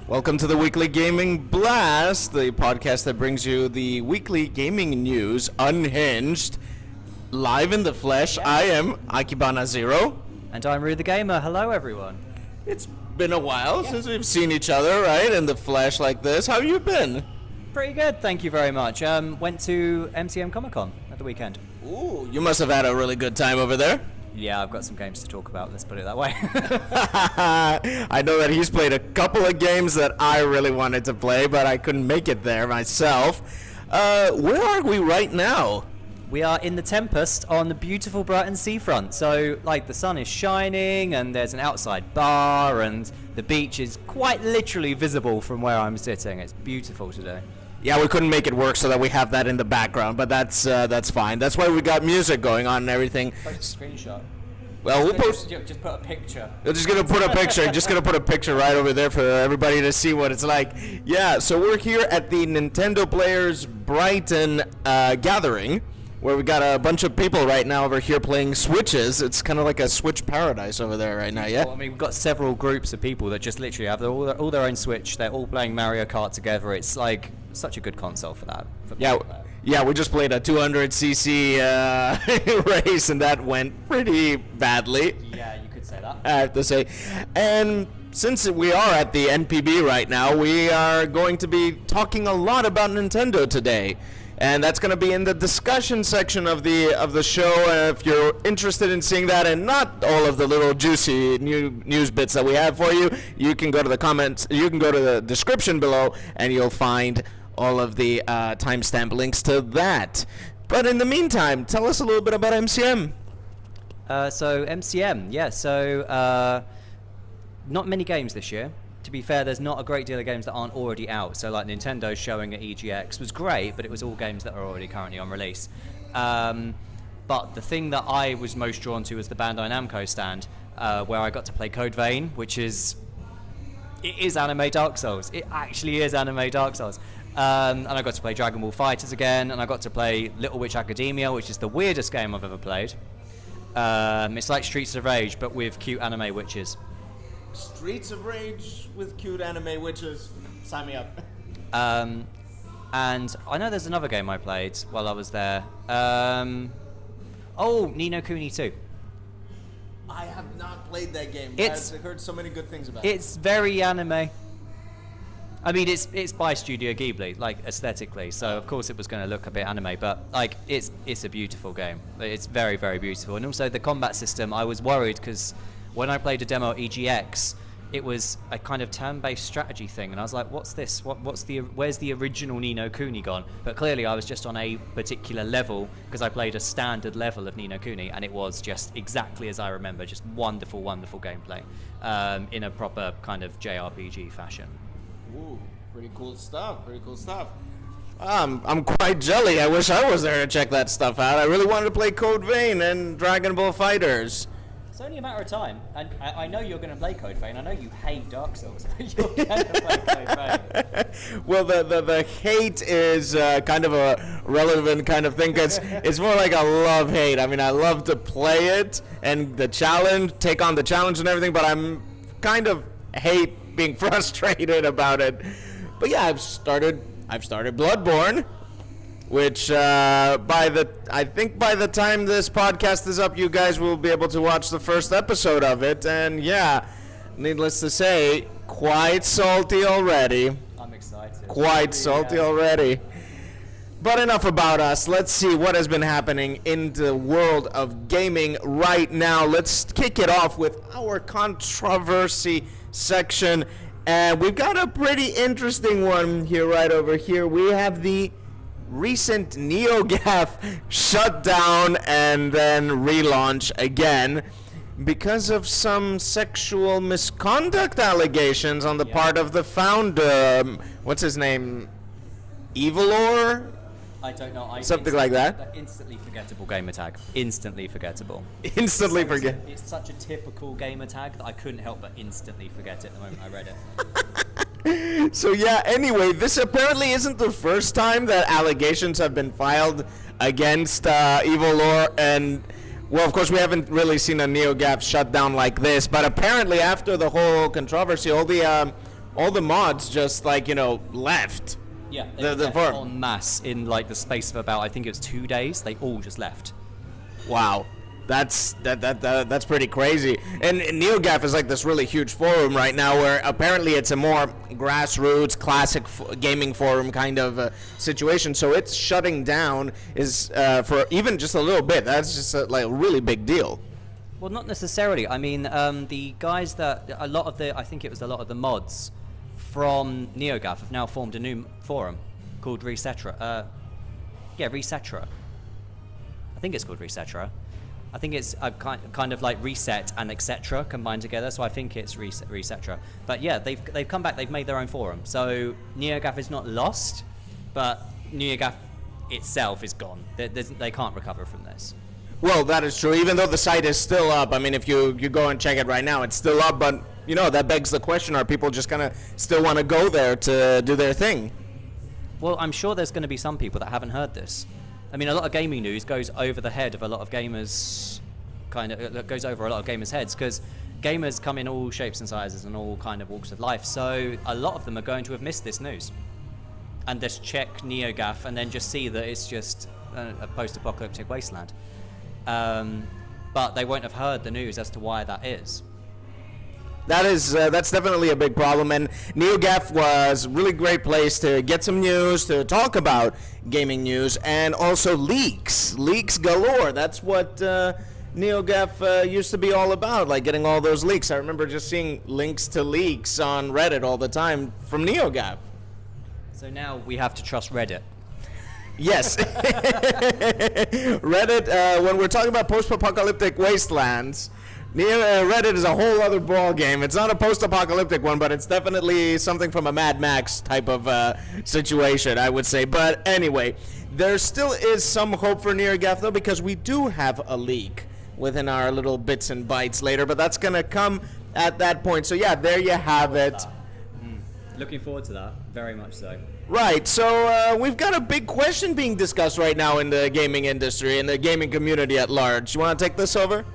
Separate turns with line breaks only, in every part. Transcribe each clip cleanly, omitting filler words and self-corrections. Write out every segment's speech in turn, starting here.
Welcome to the Weekly Gaming Blast, the podcast that brings you the weekly gaming news unhinged, live in the flesh. I am AkibanaZero.
And I'm Rue the Gamer. Hello, everyone.
It's been a while since we've seen each other, right, in the flesh like this. How have you been?
Pretty good, thank you very much. Went to MCM Comic Con at the weekend.
Ooh, you must have had a really good time over there.
Yeah, I've got some games to talk about, let's put it that way.
I know that he's played a couple of games that I really wanted to play, but I couldn't make it there myself. Where are we right now?
We are in the Tempest on the beautiful Brighton seafront. So, the sun is shining, and there's an outside bar, and the beach is quite literally visible from where I'm sitting. It's beautiful today.
Yeah, we couldn't make it work so that we have that in the background, but that's fine. That's why we got music going on and everything.
Post a screenshot.
Well, we'll post.
Just put a picture.
We're just gonna put a picture. Just gonna put a picture right over there for everybody to see what it's like. Yeah. So we're here at the Nintendo Players Brighton gathering, where we got a bunch of people right now over here playing Switches. It's kind of like a Switch paradise over there right now. Yeah.
Well, I mean, we've got several groups of people that just literally have all their own Switch. They're all playing Mario Kart together. It's like such a good console for that. Yeah, we just played a 200cc race, and that went pretty badly. Yeah, you could say that.
I have to say. And since we are at the NPB right now, we are going to be talking a lot about Nintendo today. And that's going to be in the discussion section of the show. If you're interested in seeing that and not all of the little juicy news bits that we have for you, you can go to the comments. You can go to the description below, and you'll find all of the timestamp links to that. But in the meantime, tell us a little bit about MCM.
So MCM, yeah. So not many games this year. To be fair, there's not a great deal of games that aren't already out. So like Nintendo showing at EGX was great, but it was all games that are already currently on release. But the thing that I was most drawn to was the Bandai Namco stand, where I got to play Code Vein, which is anime Dark Souls. It actually is anime Dark Souls. And I got to play Dragon Ball FighterZ again, and I got to play Little Witch Academia, which is the weirdest game I've ever played. It's like Streets of Rage, but with cute anime witches.
Streets of Rage with cute anime witches. Sign me up.
And I know there's another game I played while I was there. Ni no Kuni 2.
I have not played that game. I've heard so many good things about it.
It's very anime. I mean, it's by Studio Ghibli, aesthetically, so of course it was going to look a bit anime, but it's a beautiful game. It's very, very beautiful. And also the combat system, I was worried because when I played a demo at EGX, it was a kind of turn-based strategy thing, and I was like, what's this? Where's the original Ni no Kuni gone? But clearly I was just on a particular level because I played a standard level of Ni no Kuni, and it was just exactly as I remember, just wonderful, wonderful gameplay in a proper kind of JRPG fashion.
Ooh, pretty cool stuff, I'm quite jelly. I wish I was there to check that stuff out. I really wanted to play Code Vein and Dragon Ball FighterZ.
It's only a matter of time, and I know you're going to play Code Vein. I know you hate Dark Souls, but you're going to play Code Vein.
Well, the hate is kind of a relevant kind of thing, because it's more like a love-hate. I mean, I love to play it and take on the challenge and everything, but I'm kind of hate being frustrated about it. But yeah, I've started Bloodborne, which I think by the time this podcast is up, you guys will be able to watch the first episode of it. And yeah, needless to say, quite salty already.
I'm excited.
Quite salty already. But enough about us. Let's see what has been happening in the world of gaming right now. Let's kick it off with our controversy section. And we've got a pretty interesting one here, right over here. We have the recent NeoGAF shutdown and then relaunch again because of some sexual misconduct allegations on the part of the founder. What's his name? Evilor?
I don't know.
Something like that.
Instantly forgettable gamer tag. Instantly forgettable.
Instantly forget.
It's such a typical gamer tag that I couldn't help but instantly forget it the moment I read it.
So yeah, anyway, this apparently isn't the first time that allegations have been filed against Evilor, and well, of course, we haven't really seen a NeoGAF shutdown like this, but apparently after the whole controversy, all the all the mods just like, left.
Yeah,
The forum.
en masse in like the space of about, I think it was 2 days. They all just left.
Wow. That's pretty crazy. And NeoGAF is like this really huge forum right now where apparently it's a more grassroots, classic gaming forum kind of situation. So it's shutting down is for even just a little bit. That's just like a really big deal.
Well, not necessarily. I mean, the guys that a lot of the mods from NeoGAF have now formed a new forum called Resetra. Resetra. I think it's called Resetra. I think it's a kind of like reset and etc. combined together, so I think it's Resetra. But yeah, they've come back. They've made their own forum. So NeoGAF is not lost, but NeoGAF itself is gone. They can't recover from this.
Well, that is true. Even though the site is still up, I mean, if you go and check it right now, it's still up. But that begs the question: are people just gonna still want to go there to do their thing?
Well, I'm sure there's going to be some people that haven't heard this. I mean, a lot of gaming news goes over the head of a lot of gamers, goes over a lot of gamers' heads, because gamers come in all shapes and sizes and all kind of walks of life, so a lot of them are going to have missed this news. And just check NeoGAF and then just see that it's just a post-apocalyptic wasteland. But they won't have heard the news as to why that is.
That's definitely a big problem, and NeoGAF was a really great place to get some news, to talk about gaming news, and also leaks galore. That's what NeoGAF used to be all about, like getting all those leaks. I remember just seeing links to leaks on Reddit all the time from NeoGAF.
So now we have to trust Reddit.
Yes. Reddit, when we're talking about post-apocalyptic wastelands, Reddit is a whole other ball game. It's not a post-apocalyptic one, but it's definitely something from a Mad Max type of situation, I would say. But anyway, there still is some hope for NeoGAF, though, because we do have a leak within our little bits and bytes later, but that's going to come at that point. So yeah, there you have it.
Looking forward to that, very much so.
Right, so we've got a big question being discussed right now in the gaming industry, in the gaming community at large. You want to take this over?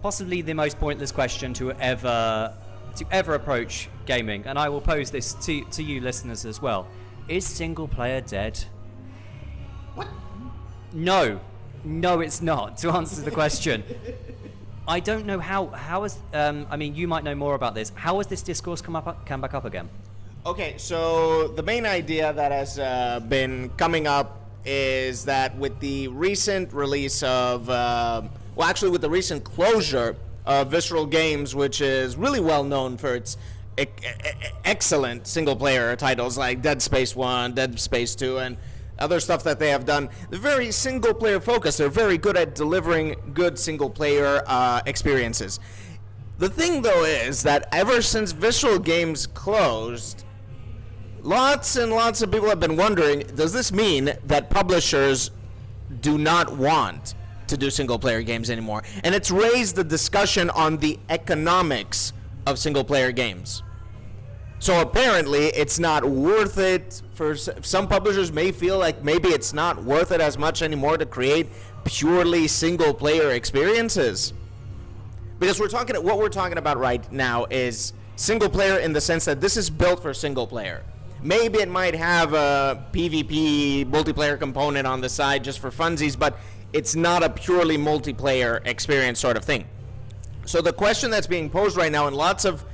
Possibly the most pointless question to ever approach gaming, and I will pose this to you listeners as well. Is single player dead?
What?
No, it's not. To answer the question, I don't know how is. I mean, you might know more about this. How has this discourse come back up again?
Okay, so the main idea that has been coming up is that with the recent release of, with the recent closure of Visceral Games, which is really well known for its excellent single-player titles like Dead Space 1, Dead Space 2, and other stuff that they have done. They're very single-player focused. They're very good at delivering good single-player experiences. The thing, though, is that ever since Visceral Games closed, lots and lots of people have been wondering, does this mean that publishers do not want to do single-player games anymore? And it's raised the discussion on the economics of single-player games. So apparently it's not worth it. For some publishers may feel like maybe it's not worth it as much anymore to create purely single-player experiences. Because what we're talking about right now is single-player in the sense that this is built for single-player. Maybe it might have a PvP multiplayer component on the side just for funsies, but it's not a purely multiplayer experience sort of thing. So the question that's being posed right now, and lots of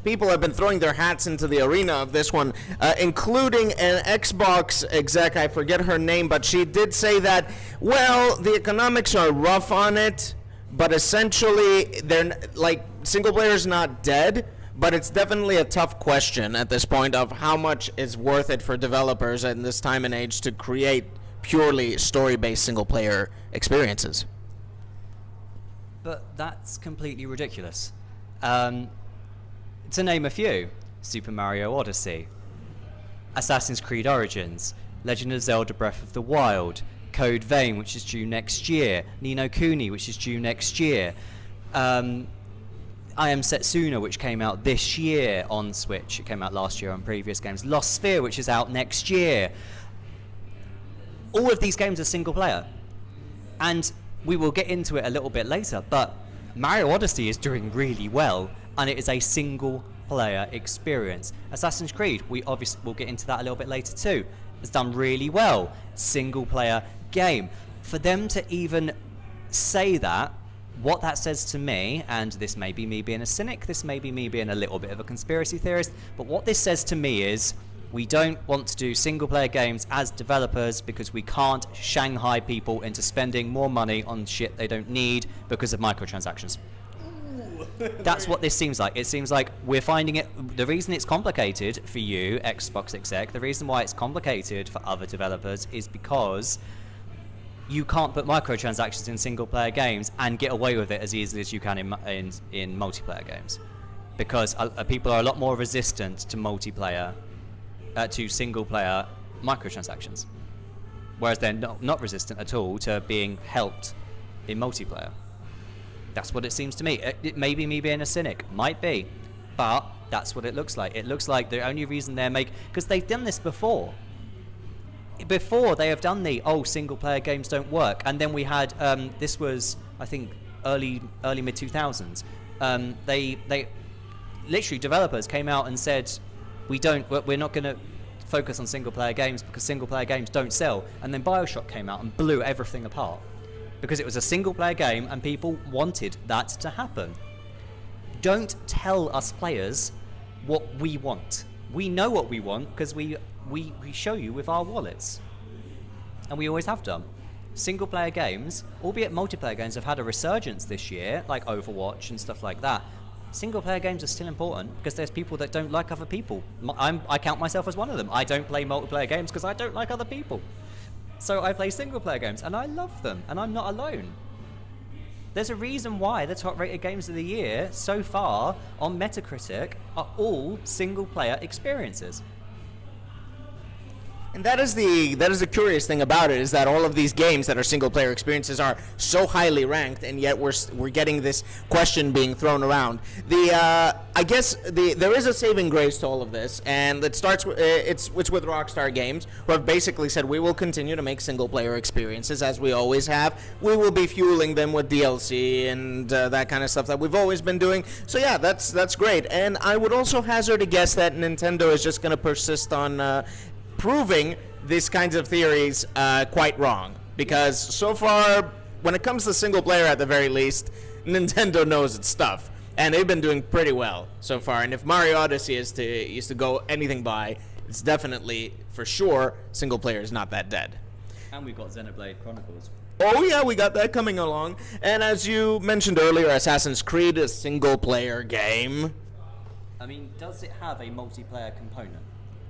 people have been throwing their hats into the arena of this one, including an Xbox exec, I forget her name, but she did say that, well, the economics are rough on it, but essentially they're like, single player is not dead. But it's definitely a tough question at this point of how much is worth it for developers in this time and age to create purely story-based single-player experiences.
But that's completely ridiculous. To name a few: Super Mario Odyssey, Assassin's Creed Origins, Legend of Zelda Breath of the Wild, Code Vein, which is due next year, Ni no Kuni, which is due next year, I Am Setsuna, which came out this year on Switch. It came out last year on previous games. Lost Sphere, which is out next year. All of these games are single player. And we will get into it a little bit later, but Mario Odyssey is doing really well, and it is a single player experience. Assassin's Creed, we obviously will get into that a little bit later too, has done really well. Single player game. For them to even say that, what that says to me, and this may be me being a cynic, this may be me being a little bit of a conspiracy theorist, but what this says to me is we don't want to do single player games as developers because we can't Shanghai people into spending more money on shit they don't need because of microtransactions. That's what this seems like. It seems like we're finding it. The reason it's complicated for you, Xbox exec, the reason why it's complicated for other developers is because you can't put microtransactions in single player games and get away with it as easily as you can in multiplayer games. Because people are a lot more resistant to multiplayer, to single player microtransactions. Whereas they're not resistant at all to being helped in multiplayer. That's what it seems to me. It may be me being a cynic, might be, but that's what it looks like. It looks like the only reason they're because they've done this before. Before they have done single player games don't work, and then we had this was I think early mid 2000s. They literally developers came out and said we're not going to focus on single player games because single player games don't sell, and then BioShock came out and blew everything apart. Because it was a single-player game and people wanted that to happen. Don't tell us players what we want. We know what we want because we show you with our wallets. And we always have done. Single-player games, albeit multiplayer games, have had a resurgence this year, like Overwatch and stuff like that. Single-player games are still important because there's people that don't like other people. I count myself as one of them. I don't play multiplayer games because I don't like other people. So I play single-player games, and I love them, and I'm not alone. There's a reason why the top-rated games of the year so far on Metacritic are all single-player experiences.
And that is the curious thing about it, is that all of these games that are single player experiences are so highly ranked, and yet we're getting this question being thrown around. I guess there is a saving grace to all of this, and it starts with it's with Rockstar Games, who have basically said we will continue to make single player experiences as we always have. We will be fueling them with DLC and that kind of stuff that we've always been doing. So yeah, that's great. And I would also hazard a guess that Nintendo is just going to persist on proving these kinds of theories quite wrong, because so far, when it comes to single player at the very least, Nintendo knows its stuff, and they've been doing pretty well so far. And if Mario Odyssey is to go anything by, it's definitely, for sure, single player is not that dead.
And we've got Xenoblade Chronicles.
Oh yeah, we got that coming along. And as you mentioned earlier, Assassin's Creed is a single player game.
I mean, does it have a multiplayer component?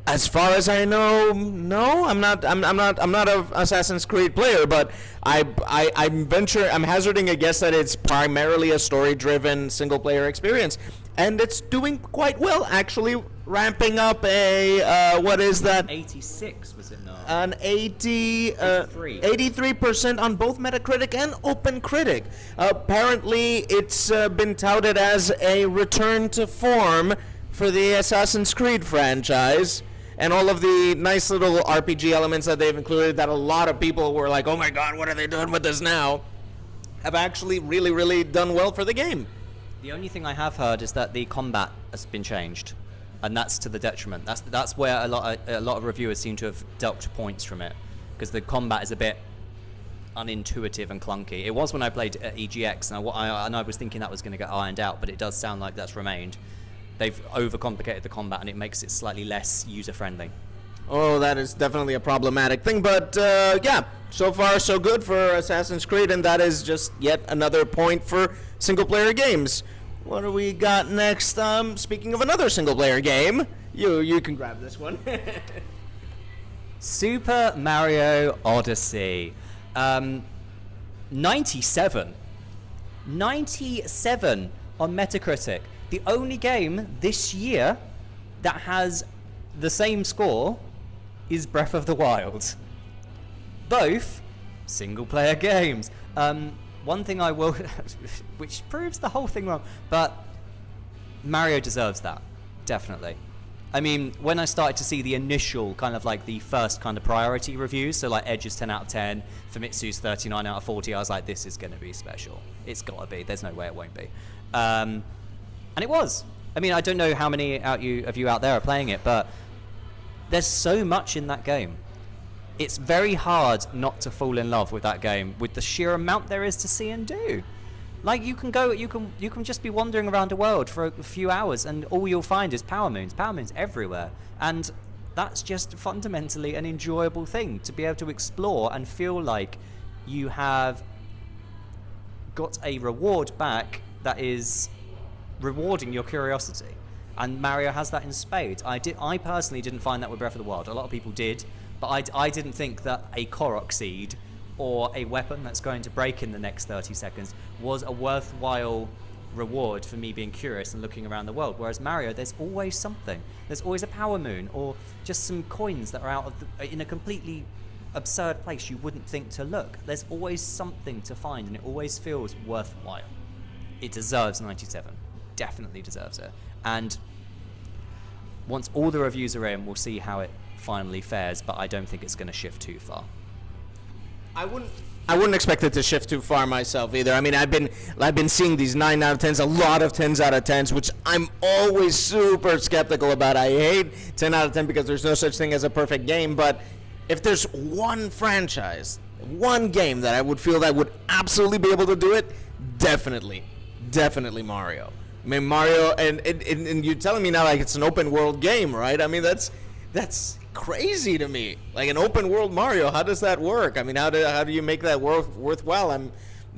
As far as I know, no. I'm not a Assassin's Creed player, but I'm hazarding a guess that it's primarily a story-driven single-player experience, and it's doing quite well, actually. Ramping up what is that?
86 was it not?
An 83% on both Metacritic and OpenCritic. Apparently, it's been touted as a return to form for the Assassin's Creed franchise. And all of the nice little RPG elements that they've included that a lot of people were like, oh my god, what are they doing with this now? Have actually really, really done well for the game.
The only thing I have heard is that the combat has been changed. And that's to the detriment. That's where a lot of reviewers seem to have docked points from it. Because the combat is a bit unintuitive and clunky. It was when I played at EGX, and I was thinking that was going to get ironed out, but it does sound like that's remained. They've overcomplicated the combat, and it makes it slightly less user-friendly.
Oh, that is definitely a problematic thing, but yeah, so far so good for Assassin's Creed, and that is just yet another point for single-player games. What do we got next? Speaking of another single-player game, you can grab this one.
Super Mario Odyssey. 97 on Metacritic. The only game this year that has the same score is Breath of the Wild. Both single-player games. One thing I will, which proves the whole thing wrong, but Mario deserves that, definitely. I mean, when I started to see the initial kind of like the first kind of priority reviews, so like Edge is 10 out of 10, Famitsu's 39 out of 40, I was like, this is going to be special. It's got to be. There's no way it won't be. And it was. I mean, I don't know how many of you out there are playing it, but there's so much in that game. It's very hard not to fall in love with that game, with the sheer amount there is to see and do. Like, you can just be wandering around the world for a few hours, and all you'll find is power moons everywhere, and that's just fundamentally an enjoyable thing, to be able to explore and feel like you have got a reward back that is rewarding your curiosity. And Mario has that in spades. I personally didn't find that with Breath of the Wild. A lot of people did, but I didn't think that a Korok seed or a weapon that's going to break in the next 30 seconds was a worthwhile reward for me being curious and looking around the world. Whereas Mario, there's always something. There's always a power moon, or just some coins that are in a completely absurd place you wouldn't think to look. There's always something to find, and it always feels worthwhile. It deserves 97. Definitely deserves it. And once all the reviews are in, we'll see how it finally fares, but I don't think it's going to shift too far.
I wouldn't expect it to shift too far myself either. I mean, I've been seeing these 9 out of 10s, a lot of 10s out of 10s, which I'm always super skeptical about. I hate 10 out of 10 because there's no such thing as a perfect game, but if there's one franchise, one game that I would feel that would absolutely be able to do it, definitely Mario. I mean, Mario, and you're telling me now like it's an open world game, right? I mean, that's crazy to me. Like an open world Mario, how does that work? I mean, how do you make that worthwhile?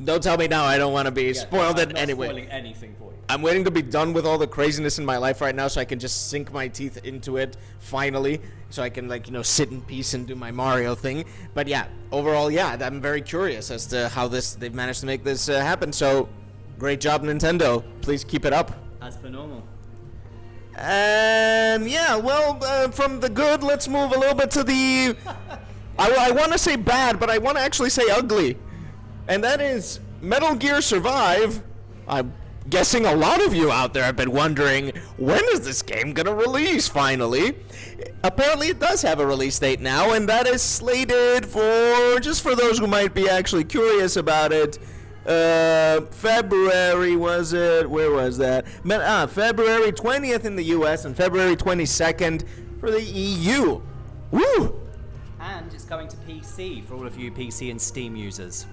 Don't tell me now. I don't want to be spoiled
I'm not
anyway.
Spoiling anything for you.
I'm waiting to be done with all the craziness in my life right now, so I can just sink my teeth into it finally, so I can sit in peace and do my Mario thing. But yeah, overall, yeah, I'm very curious as to how they've managed to make this happen. So. Great job, Nintendo. Please keep it up.
As per normal.
And yeah, well, from the good, let's move a little bit to the... I want to say bad, but I want to actually say ugly. And that is Metal Gear Survive. I'm guessing a lot of you out there have been wondering, when is this game going to release, finally? Apparently it does have a release date now, and that is slated for, just for those who might be actually curious about it, February, was it? Where was that? February 20th in the US and February 22nd for the EU. Woo!
And it's coming to PC for all of you PC and Steam users.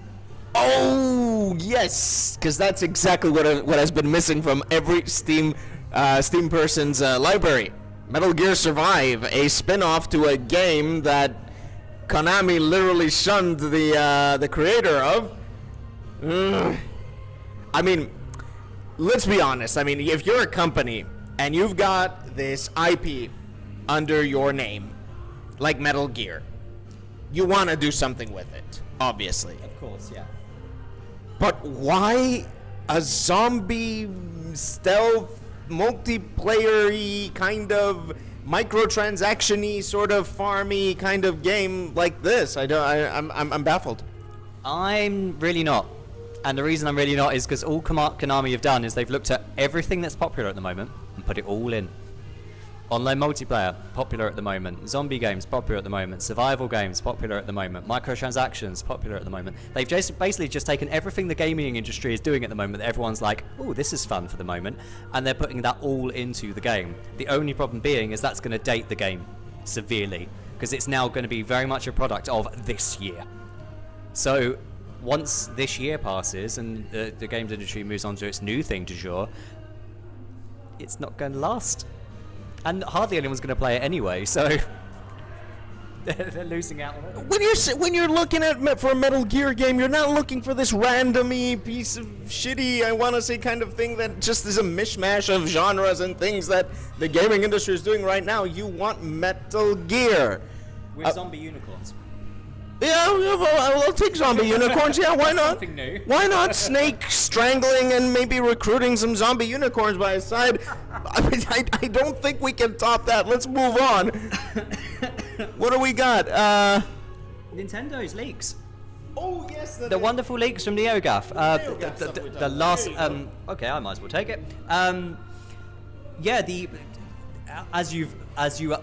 Oh, yes! Because that's exactly what has been missing from every Steam person's library. Metal Gear Survive, a spin-off to a game that Konami literally shunned the creator of. I mean, let's be honest. I mean, if you're a company and you've got this IP under your name, like Metal Gear, you want to do something with it, obviously.
Of course, yeah.
But why a zombie stealth multiplayer-y kind of microtransaction-y sort of farmy kind of game like this? I'm baffled.
I'm really not. And the reason I'm really not is because all Konami have done is they've looked at everything that's popular at the moment and put it all in. Online multiplayer, popular at the moment. Zombie games, popular at the moment. Survival games, popular at the moment. Microtransactions, popular at the moment. They've basically just taken everything the gaming industry is doing at the moment that everyone's like, oh, this is fun for the moment, and they're putting that all into the game. The only problem being is that's going to date the game severely, because it's now going to be very much a product of this year. So once this year passes and the games industry moves on to its new thing du jour, it's not going to last. And hardly anyone's going to play it anyway, so they're losing out on it.
When you're looking at for a Metal Gear game, you're not looking for this random-y piece of shitty, I want to say, kind of thing that just is a mishmash of genres and things that the gaming industry is doing right now. You want Metal Gear.
With zombie unicorns.
Yeah, well, I'll take zombie unicorns. Yeah, why not?
Something new.
Why not Snake strangling and maybe recruiting some zombie unicorns by his side? I mean, I don't think we can top that. Let's move on. What do we got?
Nintendo's leaks.
Oh yes,
The wonderful leaks from NeoGAF. The last. Okay, I might as well take it. Yeah,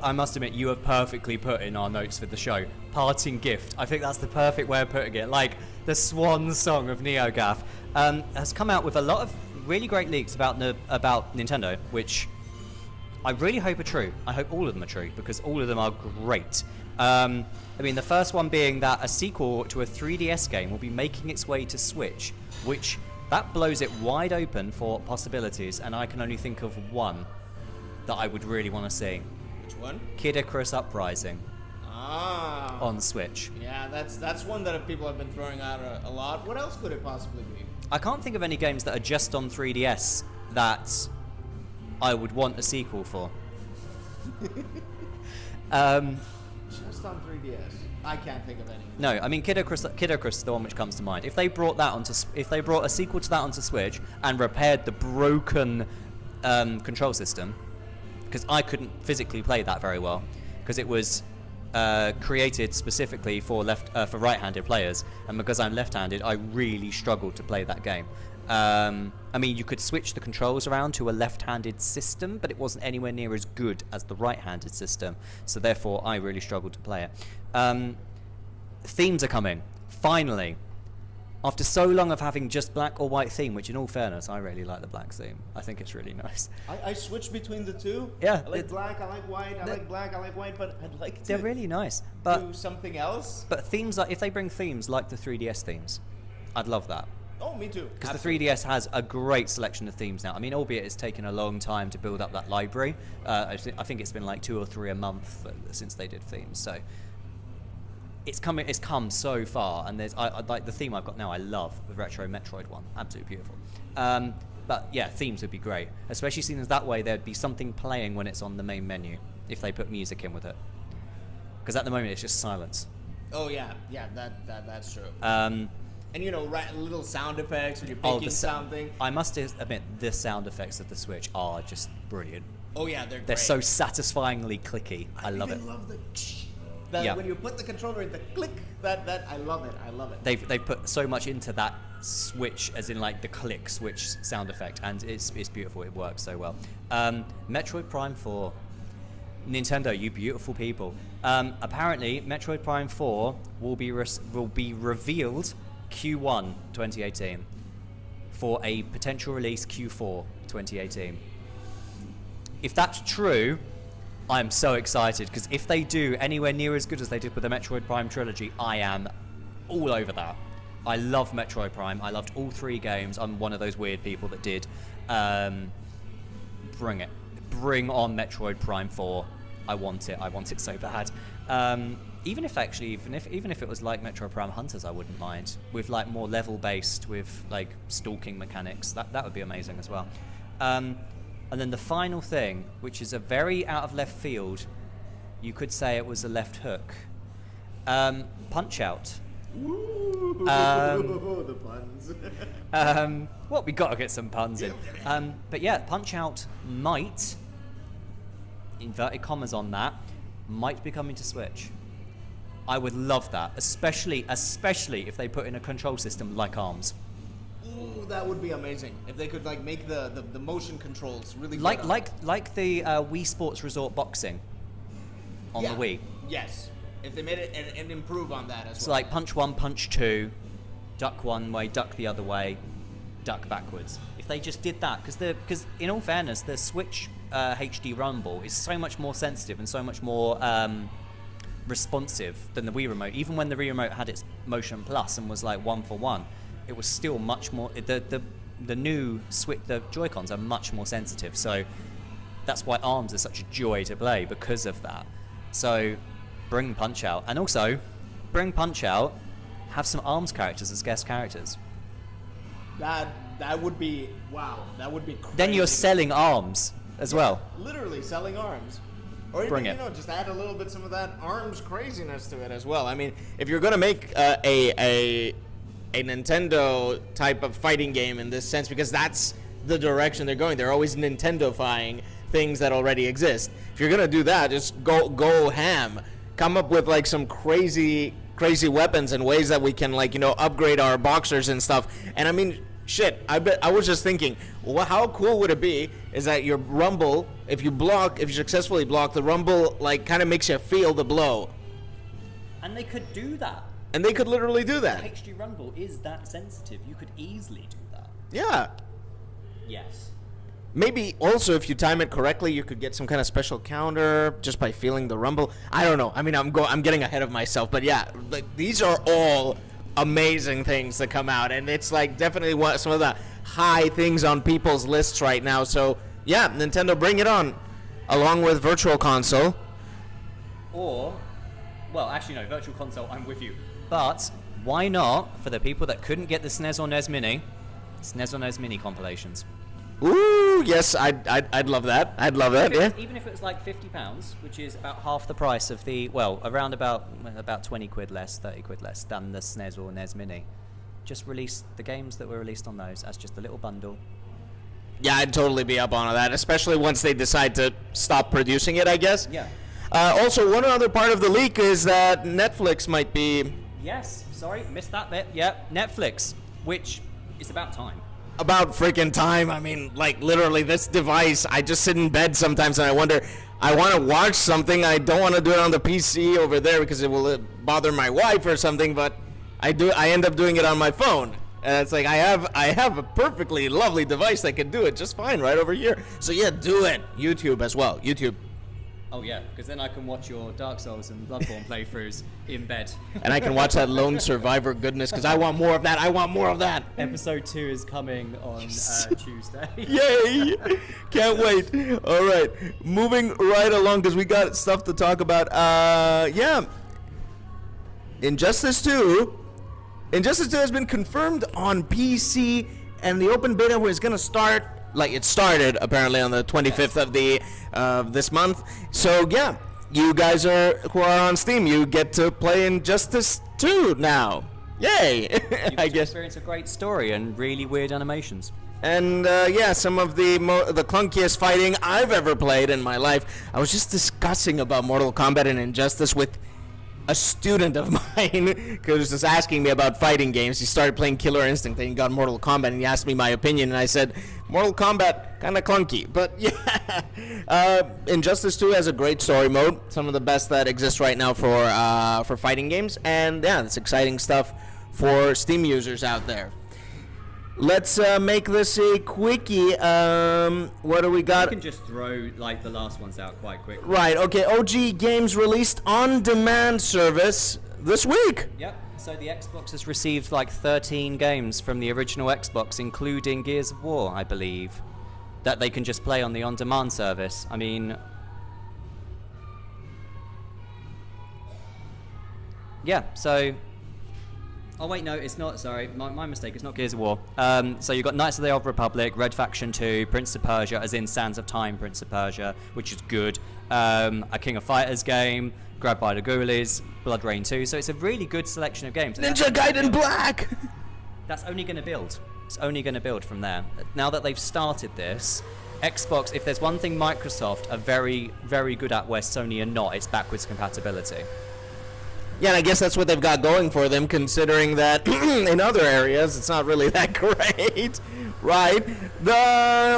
I must admit, you have perfectly put in our notes for the show. Parting gift. I think that's the perfect way of putting it. Like the swan song of NeoGAF has come out with a lot of really great leaks about Nintendo, which I really hope are true. I hope all of them are true, because all of them are great. I mean, the first one being that a sequel to a 3DS game will be making its way to Switch, which that blows it wide open for possibilities, and I can only think of one that I would really want to see.
Which one?
Kid Icarus Uprising on Switch.
Yeah, that's one that people have been throwing out a lot. What else could it possibly be?
I can't think of any games that are just on 3DS that I would want a sequel for.
Just on 3DS. I can't think of any.
No, I mean Kid Icarus is the one which comes to mind. If they brought a sequel to that onto Switch and repaired the broken control system, because I couldn't physically play that very well, because it was created specifically for right-handed players, and because I'm left-handed, I really struggled to play that game. I mean, you could switch the controls around to a left-handed system, but it wasn't anywhere near as good as the right-handed system, so therefore I really struggled to play it. Themes are coming, finally. After so long of having just black or white theme, which in all fairness, I really like the black theme. I think it's really nice.
I switch between the two.
Yeah.
I like black, I like white, I like black, I like white, but I'd like to
They're really nice. But
do something else.
But themes, if they bring themes like the 3DS themes, I'd love that.
Oh, me too.
Because the 3DS has a great selection of themes now. I mean, albeit it's taken a long time to build up that library. I think it's been like 2 or 3 a month since they did themes. So it's come so far, and I like the theme I've got now. I love the retro Metroid one, absolutely beautiful. But yeah, themes would be great, especially seeing as that way there'd be something playing when it's on the main menu if they put music in with it. Because at the moment it's just silence.
Oh yeah, that's true. And you know, little sound effects when you're picking something. I must
admit, the sound effects of the Switch are just brilliant.
Oh yeah, they're
great. So satisfyingly clicky. I love it.
I love when you put the controller in the click. That I love it.
They've put so much into that switch, as in like the click switch sound effect, and it's beautiful. It works so well. Metroid Prime 4. Nintendo, you beautiful people. Apparently, Metroid Prime 4 will be revealed Q1 2018 for a potential release Q4 2018. If that's true, I'm so excited, because if they do anywhere near as good as they did with the Metroid Prime trilogy, I am all over that. I love Metroid Prime. I loved all 3 games. I'm one of those weird people that did. Bring it. Bring on Metroid Prime 4. I want it. I want it so bad. Even if it was like Metroid Prime Hunters, I wouldn't mind. With like more level based, with like stalking mechanics, that would be amazing as well. And then the final thing, which is a very out of left field, you could say it was a left hook. Punch Out.
Ooh, the puns.
Well, we got to get some puns in. But yeah, Punch Out might, inverted commas on that, might be coming to Switch. I would love that, especially if they put in a control system like ARMS.
Ooh, that would be amazing. If they could like make the motion controls really
like
good.
The Wii Sports Resort boxing on the Wii.
Yes. If they made it and improve on that as well.
So like punch 1, punch 2, duck one way, duck the other way, duck backwards. If they just did that, because in all fairness, the Switch HD Rumble is so much more sensitive and so much more responsive than the Wii Remote. Even when the Wii Remote had its Motion Plus and was like 1-for-1, it was still much more. The new Switch, the Joy-Cons are much more sensitive. So that's why ARMS is such a joy to play, because of that. So bring Punch Out, and also bring Punch Out. Have some ARMS characters as guest characters.
That would be wow. That would be crazy.
Then you're selling ARMS as well.
Literally selling ARMS. Or even,
Bring it.
Just add a little bit some of that ARMS craziness to it as well. I mean, if you're gonna make a Nintendo type of fighting game in this sense, because that's the direction they're going. They're always Nintendo-fying things that already exist. If you're gonna do that, just go ham. Come up with like some crazy weapons and ways that we can upgrade our boxers and stuff. And I mean, shit, I was just thinking, how cool would it be is that your rumble, if you successfully block, the rumble kind of makes you feel the blow.
And they could do that.
And they could literally do that.
The HD Rumble is that sensitive. You could easily do that.
Yeah.
Yes.
Maybe also if you time it correctly, you could get some kind of special counter just by feeling the rumble. I don't know. I mean, I'm getting ahead of myself, but yeah, like these are all amazing things that come out, and it's like definitely some of the high things on people's lists right now. So yeah, Nintendo, bring it on, along with Virtual Console.
Or, well, actually no, Virtual Console, I'm with you. But why not, for the people that couldn't get the SNES or NES Mini, SNES or NES Mini compilations?
Ooh, yes, I'd love that. I'd love that. Yeah.
Even if it was like £50, which is about half the price of the, well, around about 20 quid less, 30 quid less than the SNES or NES Mini. Just release the games that were released on those as just a little bundle.
Yeah, I'd totally be up on that, especially once they decide to stop producing it, I guess.
Yeah.
Also, one other part of the leak is that Netflix might be...
Yes, sorry, missed that bit. Yeah, Netflix, which is about time.
About freaking time. I mean, like, literally, this device, I just sit in bed sometimes and I wonder, I want to watch something, I don't want to do it on the PC over there because it will bother my wife or something, but I end up doing it on my phone. And it's like, I have a perfectly lovely device that can do it just fine right over here. So yeah, do it. YouTube as well. YouTube.
Oh yeah, because then I can watch your Dark Souls and Bloodborne playthroughs in bed.
And I can watch that Lone Survivor goodness, because I want more of that. I want more of that.
Episode 2 is coming on Tuesday.
Yay! Can't wait. All right, moving right along, because we got stuff to talk about. Yeah. Injustice 2 has been confirmed on PC, and the open beta is going to start. Like, it started apparently on the 25th of this month. So yeah, you guys who are on Steam, you get to play Injustice 2 now. Yay! I guess.
Experience a great story and really weird animations.
And yeah, some of the clunkiest fighting I've ever played in my life. I was just discussing about Mortal Kombat and Injustice with a student of mine, because he was just asking me about fighting games. He started playing Killer Instinct and he got Mortal Kombat, and he asked me my opinion, and I said, Mortal Kombat, kind of clunky. But yeah, Injustice 2 has a great story mode, some of the best that exists right now for fighting games, and yeah, it's exciting stuff for Steam users out there. Let's make this a quickie. What do we got?
You can just throw like the last ones out quite quickly.
Right, okay. OG Games released on-demand service this week.
Yep. So the Xbox has received like 13 games from the original Xbox, including Gears of War, I believe, that they can just play on the on-demand service. I mean, yeah, so... Oh wait, no, it's not, sorry, my mistake, it's not Gears of War. So you've got Knights of the Old Republic, Red Faction 2, Prince of Persia, as in Sands of Time Prince of Persia, which is good. A King of Fighters game, Grabbed by the Ghoulies, Blood Rain 2, so it's a really good selection of games.
Ninja Gaiden Black!
That's only going to build. It's only going to build from there. Now that they've started this, Xbox, if there's one thing Microsoft are very, very good at where Sony are not, it's backwards compatibility.
Yeah, and I guess that's what they've got going for them, considering that in other areas it's not really that great, right?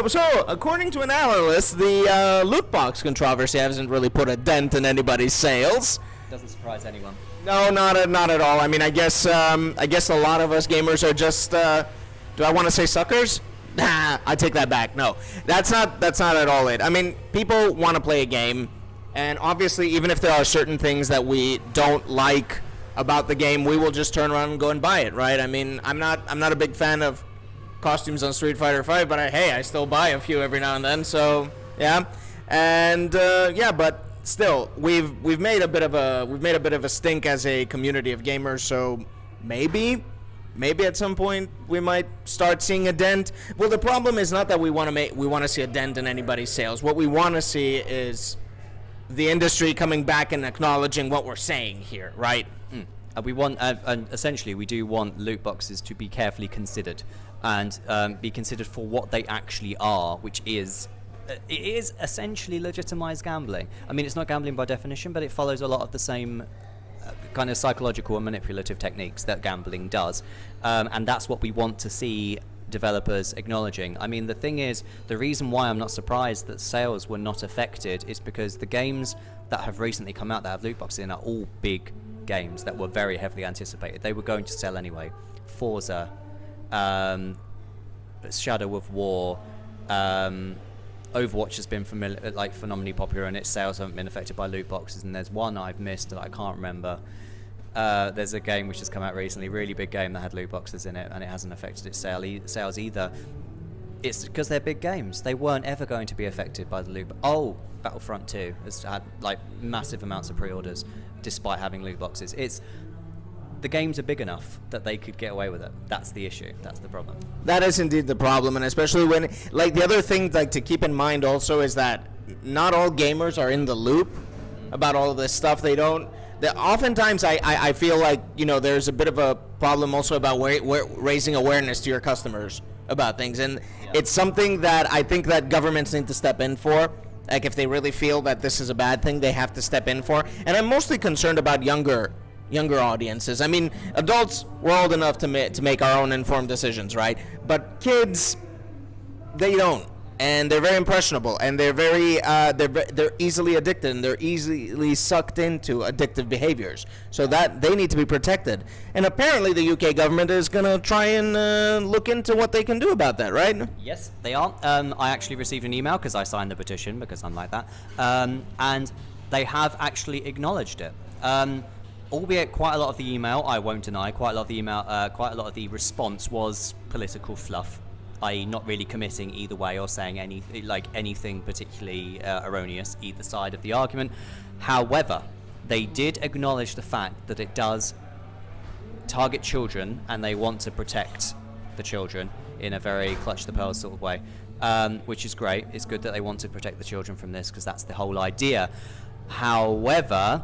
So, according to an analyst, the loot box controversy hasn't really put a dent in anybody's sales.
Doesn't surprise anyone.
No, not at all. I mean, I guess a lot of us gamers are just, do I want to say suckers? Nah, I take that back. No, that's not at all it. I mean, people want to play a game. And obviously, even if there are certain things that we don't like about the game, we will just turn around and go and buy it, right? I mean, I'm not a big fan of costumes on Street Fighter V, but I still buy a few every now and then. So yeah, and yeah, but still, we've made a bit of a stink as a community of gamers. So maybe at some point we might start seeing a dent. Well, the problem is not that we want to see a dent in anybody's sales. What we want to see is the industry coming back and acknowledging what we're saying here, right?
We want, and essentially, we do want loot boxes to be carefully considered and be considered for what they actually are, which is, it is essentially legitimized gambling. I mean, it's not gambling by definition, but it follows a lot of the same kind of psychological and manipulative techniques that gambling does, and that's what we want to see developers acknowledging. I mean, the thing is, the reason why I'm not surprised that sales were not affected is because the games that have recently come out that have loot boxes in are all big games that were very heavily anticipated. They were going to sell anyway. Forza, Shadow of War, Overwatch has been phenomenally popular, and its sales haven't been affected by loot boxes. And there's one I've missed that I can't remember. There's a game which has come out recently, really big game that had loot boxes in it, and it hasn't affected its sales either. It's because they're big games. They weren't ever going to be affected by the loot. Battlefront 2 has had like massive amounts of pre-orders despite having loot boxes. The games are big enough that they could get away with it. That's the issue. That's the problem.
That is indeed the problem, and especially when, like, the other thing, like, to keep in mind also is that not all gamers are in the loop about all of this stuff. Oftentimes I feel like, you know, there's a bit of a problem also about raising awareness to your customers about things, and it's something that I think that governments need to step in for. Like, if they really feel that this is a bad thing, they have to step in for. And I'm mostly concerned about younger audiences. I mean, adults, we're old enough to make our own informed decisions, right? But kids, they don't, and they're very impressionable, and they're very they're easily addicted, and they're easily sucked into addictive behaviors. So that they need to be protected. And apparently, the UK government is gonna try and look into what they can do about that, right?
Yes, they are. I actually received an email because I signed the petition because I'm like that, and they have actually acknowledged it. Albeit quite a lot of the email, I won't deny, quite a lot of the response was political fluff, i.e. not really committing either way or saying anything particularly erroneous either side of the argument. However, they did acknowledge the fact that it does target children, and they want to protect the children in a very clutch the pearls sort of way, which is great. It's good that they want to protect the children from this, because that's the whole idea. However,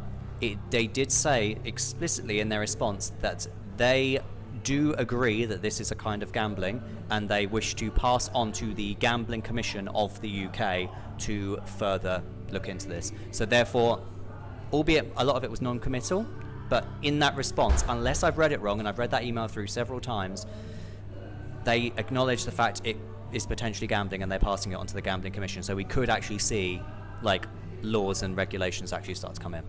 they did say explicitly in their response that they do agree that this is a kind of gambling, and they wish to pass on to the Gambling Commission of the UK to further look into this. So therefore, albeit a lot of it was non-committal, but in that response, unless I've read it wrong, and I've read that email through several times, they acknowledge the fact it is potentially gambling, and they're passing it on to the Gambling Commission. So we could actually see like laws and regulations actually start to come in.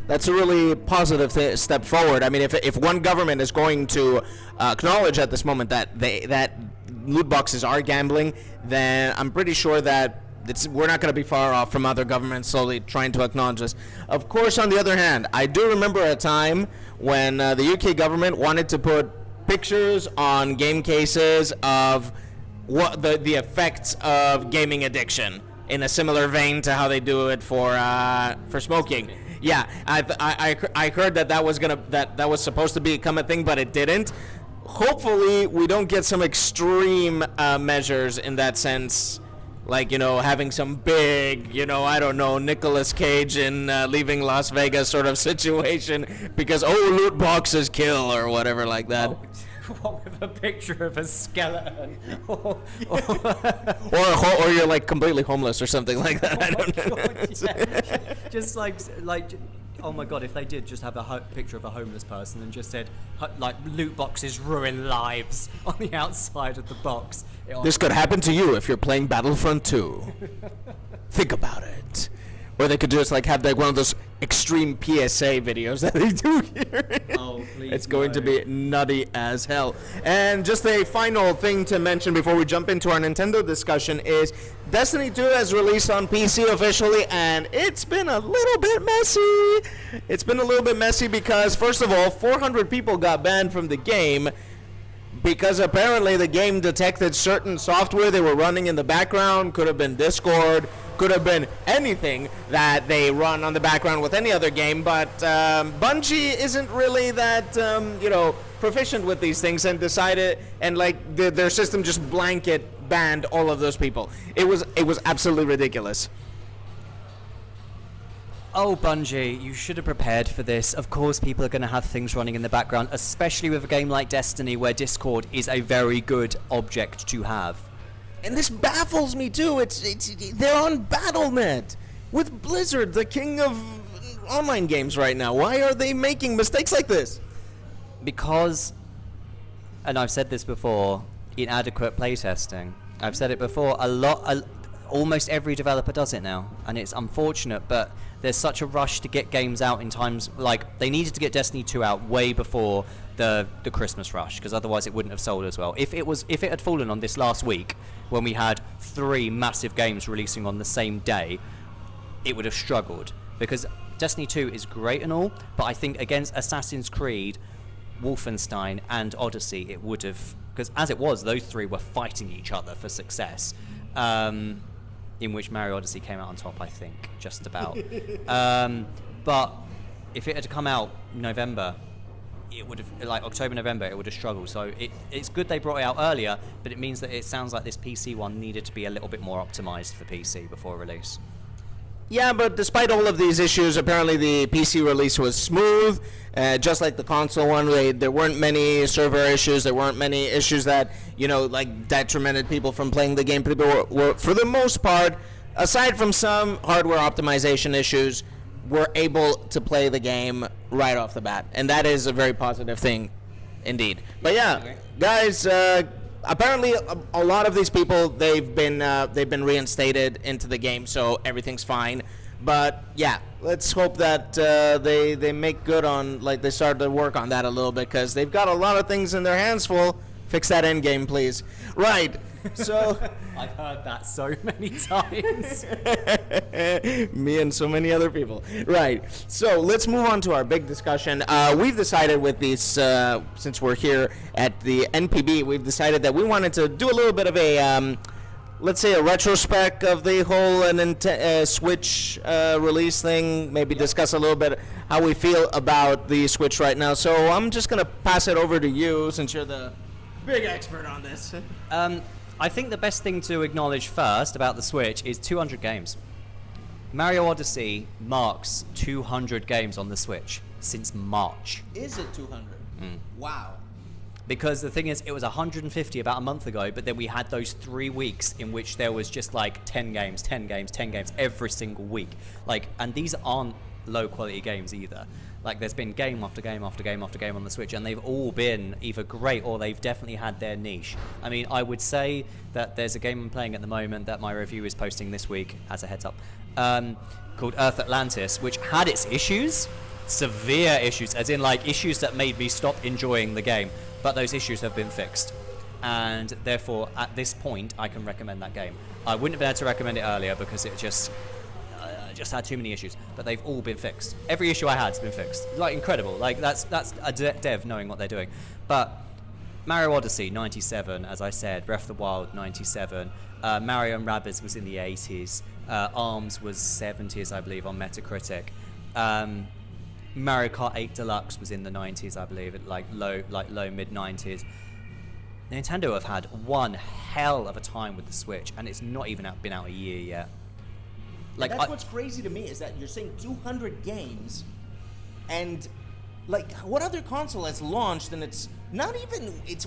That's a really positive step forward. I mean, if one government is going to acknowledge at this moment that that loot boxes are gambling, then I'm pretty sure that we're not going to be far off from other governments slowly trying to acknowledge this. Of course, on the other hand, I do remember a time when the UK government wanted to put pictures on game cases of what the effects of gaming addiction, in a similar vein to how they do it for smoking. Yeah, I heard that was supposed to become a thing, but it didn't. Hopefully, we don't get some extreme measures in that sense, like, you know, having some big, you know, I don't know, Nicolas Cage in Leaving Las Vegas sort of situation, because loot boxes kill or whatever like that.
What, with a picture of a skeleton?
or you're like completely homeless or something like that. I don't know.
God, yeah. Just like, oh my God, if they did just have a picture of a homeless person and just said, like, loot boxes ruin lives on the outside of the box.
This could happen to you if you're playing Battlefront 2. Think about it. Or they could just like have like one of those extreme PSA videos that they do here.
Oh, please.
It's going to be nutty as hell. And just a final thing to mention before we jump into our Nintendo discussion is Destiny 2 has released on PC officially, and it's been a little bit messy. It's been a little bit messy because, first of all, 400 people got banned from the game because apparently the game detected certain software they were running in the background. Could have been Discord, could have been anything that they run on the background with any other game, but Bungie isn't really that proficient with these things, and decided, and like their system just blanket banned all of those people. It was absolutely ridiculous.
Oh, Bungie, you should have prepared for this. Of course, people are going to have things running in the background, especially with a game like Destiny, where Discord is a very good object to have.
And this baffles me too. They're on Battle.net with Blizzard, the king of online games right now. Why are they making mistakes like this?
Because, and I've said this before, inadequate playtesting. I've said it before. Almost every developer does it now, and it's unfortunate, but there's such a rush to get games out in times, like they needed to get Destiny 2 out way before the Christmas rush, because otherwise it wouldn't have sold as well. If it had fallen on this last week when we had 3 massive games releasing on the same day, it would have struggled, because Destiny 2 is great and all, but I think against Assassin's Creed, Wolfenstein and Odyssey it would have, because as it was, those 3 were fighting each other for success, in which Mario Odyssey came out on top, I think, just about. But if it had come out November, it would have, like October, November, it would have struggled. So it's good they brought it out earlier, but it means that it sounds like this PC one needed to be a little bit more optimized for PC before release.
Yeah, but despite all of these issues, apparently the PC release was smooth, just like the console one. There weren't many server issues. There weren't many issues that, like detrimented people from playing the game. People were, for the most part, aside from some hardware optimization issues, were able to play the game right off the bat. And that is a very positive thing indeed. But yeah, guys, apparently a lot of these people, they've been reinstated into the game, so everything's fine. But yeah, let's hope that they make good on, like, they start to work on that a little bit, because they've got a lot of things in their hands full. Fix that end game, please. Right. So
I've heard that so many times.
Me and so many other people. Right. So let's move on to our big discussion. We've decided with these, since we're here at the NPB, we've decided that we wanted to do a little bit of a, let's say, a retrospect of the whole Switch release thing. Maybe discuss a little bit how we feel about the Switch right now. So I'm just going to pass it over to you, since you're the big expert on this.
I think the best thing to acknowledge first about the Switch is 200 games. Mario Odyssey marks 200 games on the Switch since March.
Is it 200? Wow.
Because the thing is, it was 150 about a month ago, but then we had those 3 weeks in which there was just like 10 games every single week. Like, and these aren't low quality games either. Like, there's been game after game after game after game on the Switch, and they've all been either great or they've definitely had their niche. I mean, I would say that there's a game I'm playing at the moment that my review is posting this week, as a heads up, called Earth Atlantis, which had its issues, severe issues, as in like issues that made me stop enjoying the game, but those issues have been fixed. And therefore, at this point, I can recommend that game. I wouldn't have been able to recommend it earlier because it just had too many issues, but they've all been fixed. Every issue I had has been fixed. Like, incredible. Like, that's a dev knowing what they're doing. But Mario Odyssey 97, as I said, Breath of the Wild 97, Mario and Rabbids was in the 80s, ARMS was 70s, I believe, on Metacritic. Mario Kart 8 Deluxe was in the 90s, I believe, low mid 90s. Nintendo have had one hell of a time with the Switch, and it's not even been out a year yet.
Like, that's what's crazy to me, is that you're saying 200 games, and like, what other console has launched and it's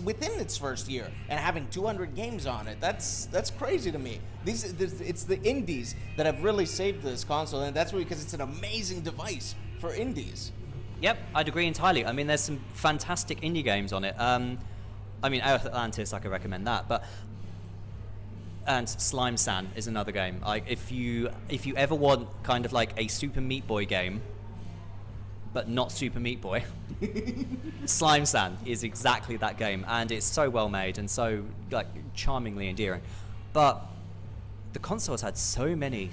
within its first year and having 200 games on it? That's crazy to me. It's the indies that have really saved this console, and that's because it's an amazing device for indies.
Yep, I'd agree entirely. I mean, there's some fantastic indie games on it. I mean, Earth Atlantis, I could recommend that, and Slime San is another game. Like, if you ever want kind of like a Super Meat Boy game, but not Super Meat Boy, Slime San is exactly that game, and it's so well made and so like charmingly endearing. But the console has had so many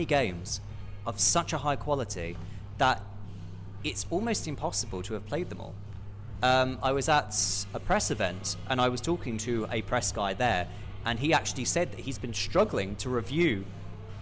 games of such a high quality that it's almost impossible to have played them all. I was at a press event and I was talking to a press guy there, and he actually said that he's been struggling to review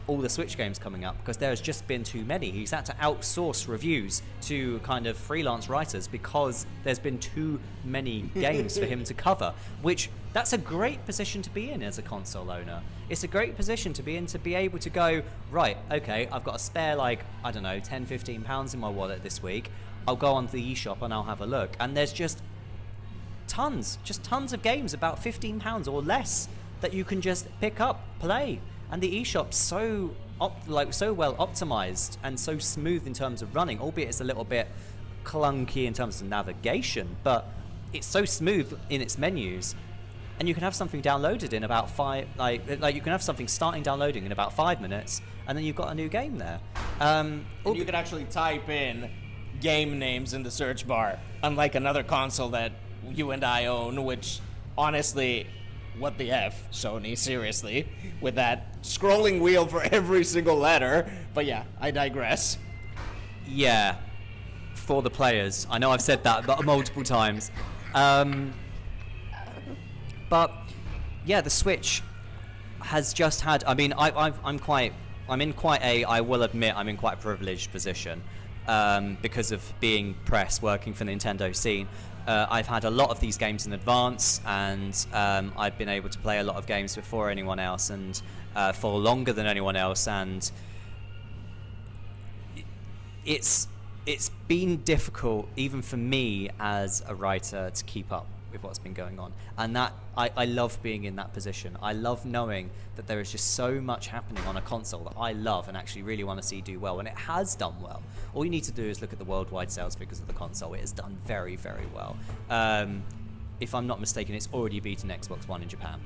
all the Switch games coming up because there's just been too many. He's had to outsource reviews to kind of freelance writers because there's been too many games for him to cover, which that's a great position to be in as a console owner. It's a great position to be in, to be able to go, right, okay, I've got a spare, like, I don't know, 10, 15 pounds in my wallet this week. I'll go onto the eShop and I'll have a look. And there's just tons of games, about 15 pounds or less, that you can just pick up, play. And the eShop's so well optimized and so smooth in terms of running, albeit it's a little bit clunky in terms of navigation, but it's so smooth in its menus, and you can have something downloaded in about you can have something starting downloading in about 5 minutes, and then you've got a new game there.
And you can actually type in game names in the search bar, unlike another console that you and I own, which honestly, what the F, Sony, seriously, with that scrolling wheel for every single letter. But yeah, I digress.
Yeah, for the players. I know I've said that multiple times. But yeah, the Switch has just had, I mean, I will admit I'm in quite a privileged position because of being press, working for the Nintendo scene. I've had a lot of these games in advance, and I've been able to play a lot of games before anyone else, and for longer than anyone else, and it's been difficult even for me as a writer to keep up with what's been going on, and that I love being in that position. I love knowing that there is just so much happening on a console that I love and actually really want to see do well, and it has done well. All you need to do is look at the worldwide sales figures of the console. It has done very, very well. If I'm not mistaken, it's already beaten Xbox One in Japan.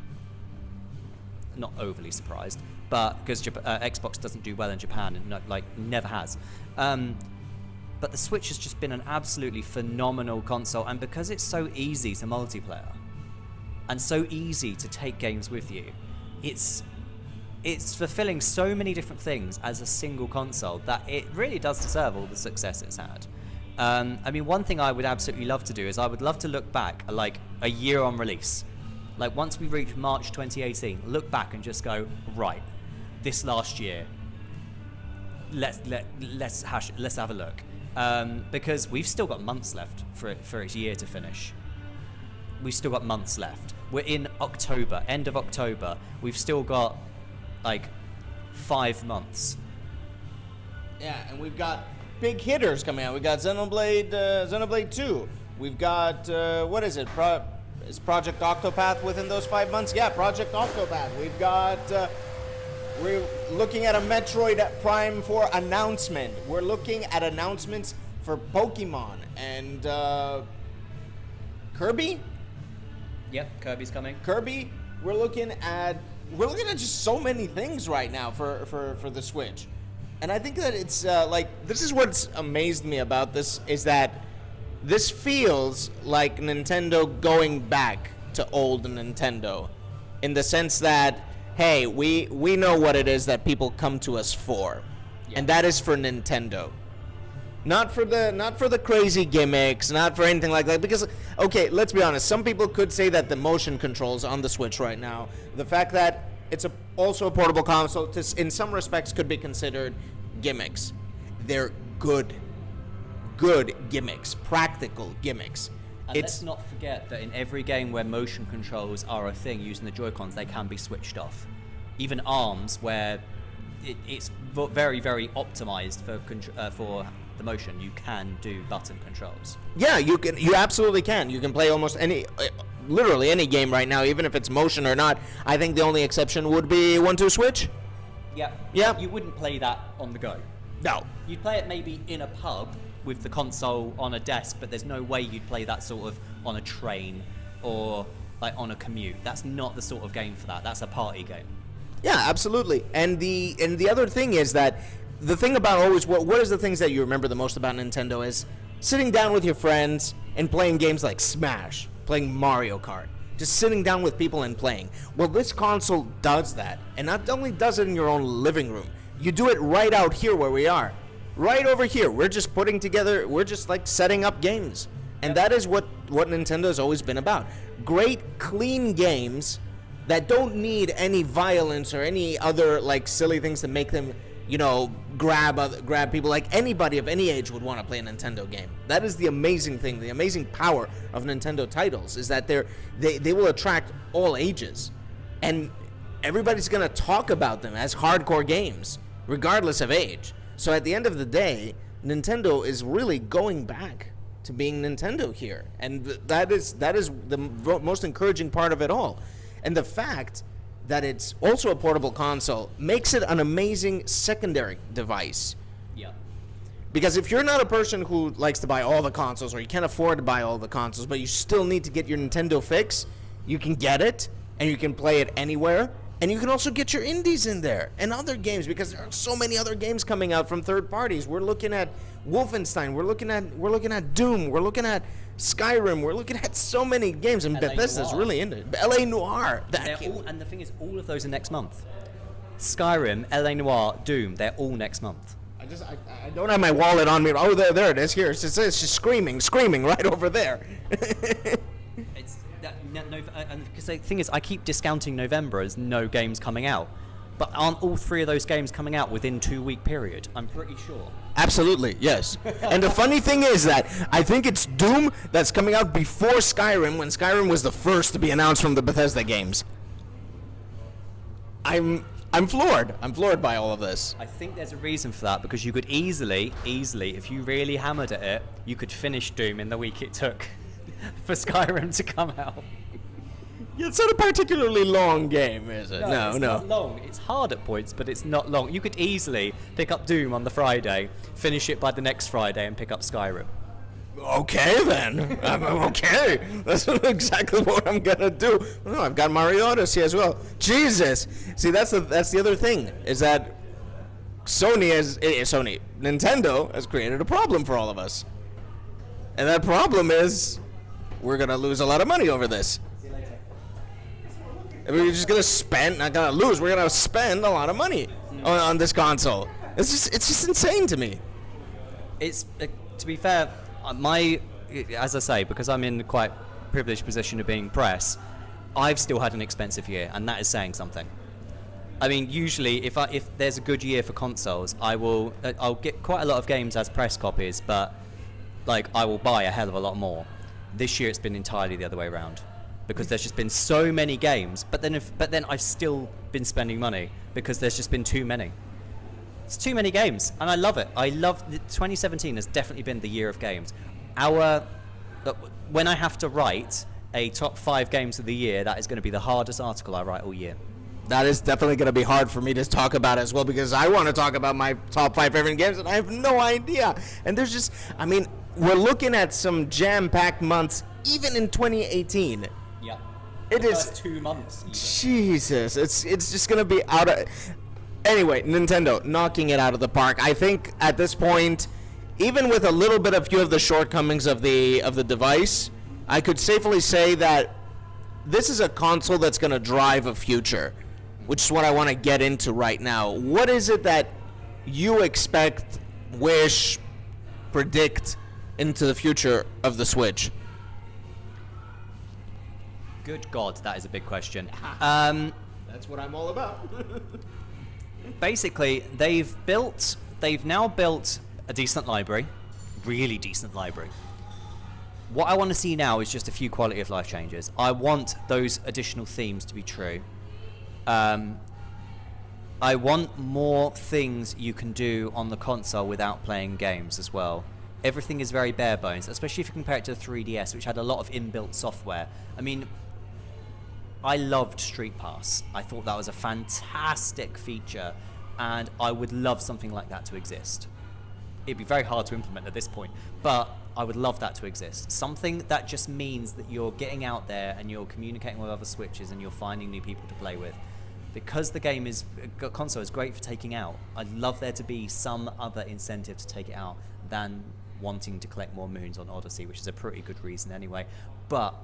Not overly surprised, but because Xbox doesn't do well in Japan, and never has. But the Switch has just been an absolutely phenomenal console, and because it's so easy to multiplayer and so easy to take games with you, it's fulfilling so many different things as a single console that it really does deserve all the success it's had. I mean, one thing I would absolutely love to do is I would love to look back at like a year on release. Like once we reach March 2018, look back and just go, right, this last year, let's have a look. Because we've still got months left for its year to finish. We've still got months left. We're in October, end of October. We've still got like 5 months.
Yeah, and we've got big hitters coming out. We've got Xenoblade 2. We've got, what is it? Is Project Octopath within those 5 months? Yeah, Project Octopath. We've got, we're looking at a Metroid Prime 4 announcement. We're looking at announcements for Pokemon and Kirby.
Yep, Kirby's coming.
Kirby. We're looking at just so many things right now for the Switch, and I think that it's this is what's amazed me about this is that this feels like Nintendo going back to old Nintendo, in the sense that, hey, we know what it is that people come to us for, and that is for Nintendo. Not for the crazy gimmicks, not for anything like that. Because, okay, let's be honest. Some people could say that the motion controls on the Switch right now, the fact that it's also a portable console, in some respects could be considered gimmicks. They're good gimmicks, practical gimmicks.
And let's not forget that in every game where motion controls are a thing using the Joy-Cons, they can be switched off. Even ARMS, where it's very, very optimized for the motion, you can do button controls.
Yeah, you absolutely can. You can play almost literally any game right now, even if it's motion or not. I think the only exception would be 1-2 Switch.
Yeah. You wouldn't play that on the go.
No.
You'd play it maybe in a pub with the console on a desk, but there's no way you'd play that sort of on a train or like on a commute. That's not the sort of game for that. That's a party game.
Yeah, absolutely. And the other thing is that the thing about always what is the things that you remember the most about Nintendo is sitting down with your friends and playing games like Smash, playing Mario Kart, just sitting down with people and playing. Well, this console does that, and not only does it in your own living room, you do it right out here where we are. Right over here, we're just like setting up games. And that is what Nintendo's always been about. Great, clean games that don't need any violence or any other like silly things to make them, grab people. Like anybody of any age would want to play a Nintendo game. That is the amazing thing, the amazing power of Nintendo titles, is that they will attract all ages. And everybody's going to talk about them as hardcore games, regardless of age. So at the end of the day, Nintendo is really going back to being Nintendo here. And that is the most encouraging part of it all. And the fact that it's also a portable console makes it an amazing secondary device.
Yeah.
Because if you're not a person who likes to buy all the consoles, or you can't afford to buy all the consoles, but you still need to get your Nintendo fix, you can get it, and you can play it anywhere. And you can also get your indies in there and other games, because there are so many other games coming out from third parties. We're looking at Wolfenstein, we're looking at Doom, we're looking at Skyrim, we're looking at so many games, and Bethesda's really into it. LA Noire.
And the thing is, all of those are next month. Skyrim, LA Noire, Doom, they're all next month.
I don't have my wallet on me. Oh, there it is. Here, it's just screaming right over there.
Because the thing is, I keep discounting November as no games coming out, but aren't all 3 of those games coming out within 2-week period? I'm pretty sure.
Absolutely, yes. And the funny thing is that I think it's Doom that's coming out before Skyrim, when Skyrim was the first to be announced from the Bethesda games. I'm floored. I'm floored by all of this.
I think there's a reason for that, because you could easily, if you really hammered at it, you could finish Doom in the week it took for Skyrim to come out.
It's not a particularly long game, is it? No,
it's not long. It's hard at points, but it's not long. You could easily pick up Doom on the Friday, finish it by the next Friday, and pick up Skyrim.
Okay, then. I'm okay. That's exactly what I'm gonna do. No, I've got Mario Odyssey as well. Jesus. See, that's the other thing, is that Nintendo has created a problem for all of us, and that problem is we're gonna lose a lot of money over this. We're just gonna not gonna lose. We're gonna spend a lot of money on this console. It's just insane to me.
It's to be fair, as I say, because I'm in quite privileged position of being press, I've still had an expensive year, and that is saying something. I mean, usually if there's a good year for consoles, I'll get quite a lot of games as press copies, but I will buy a hell of a lot more. This year it's been entirely the other way around, because there's just been so many games, but then I've still been spending money because there's just been too many. It's too many games, and I love it. 2017 has definitely been the year of games. When I have to write a top 5 games of the year, that is going to be the hardest article I write all year.
That is definitely going to be hard for me to talk about as well, because I want to talk about my top 5 favorite games, and I have no idea. And there's just, we're looking at some jam-packed months, even in 2018.
Yeah.
It is
first 2 months. Even.
Jesus, it's just going to be out of... Anyway, Nintendo knocking it out of the park. I think at this point, even with a little bit of few of the shortcomings of the device, I could safely say that this is a console that's going to drive a future, which is what I want to get into right now. What is it that you expect, wish, predict into the future of the Switch?
Good God, that is a big question.
That's what I'm all about.
Basically, they've now built a decent library, really decent library. What I want to see now is just a few quality of life changes. I want those additional themes to be true. I want more things you can do on the console without playing games as well. Everything is very bare bones, especially if you compare it to the 3DS, which had a lot of inbuilt software. I loved Street Pass. I thought that was a fantastic feature, and I would love something like that to exist. It'd be very hard to implement at this point, but I would love that to exist. Something that just means that you're getting out there and you're communicating with other Switches and you're finding new people to play with. Because the console is great for taking out, I'd love there to be some other incentive to take it out than wanting to collect more moons on Odyssey, which is a pretty good reason anyway. But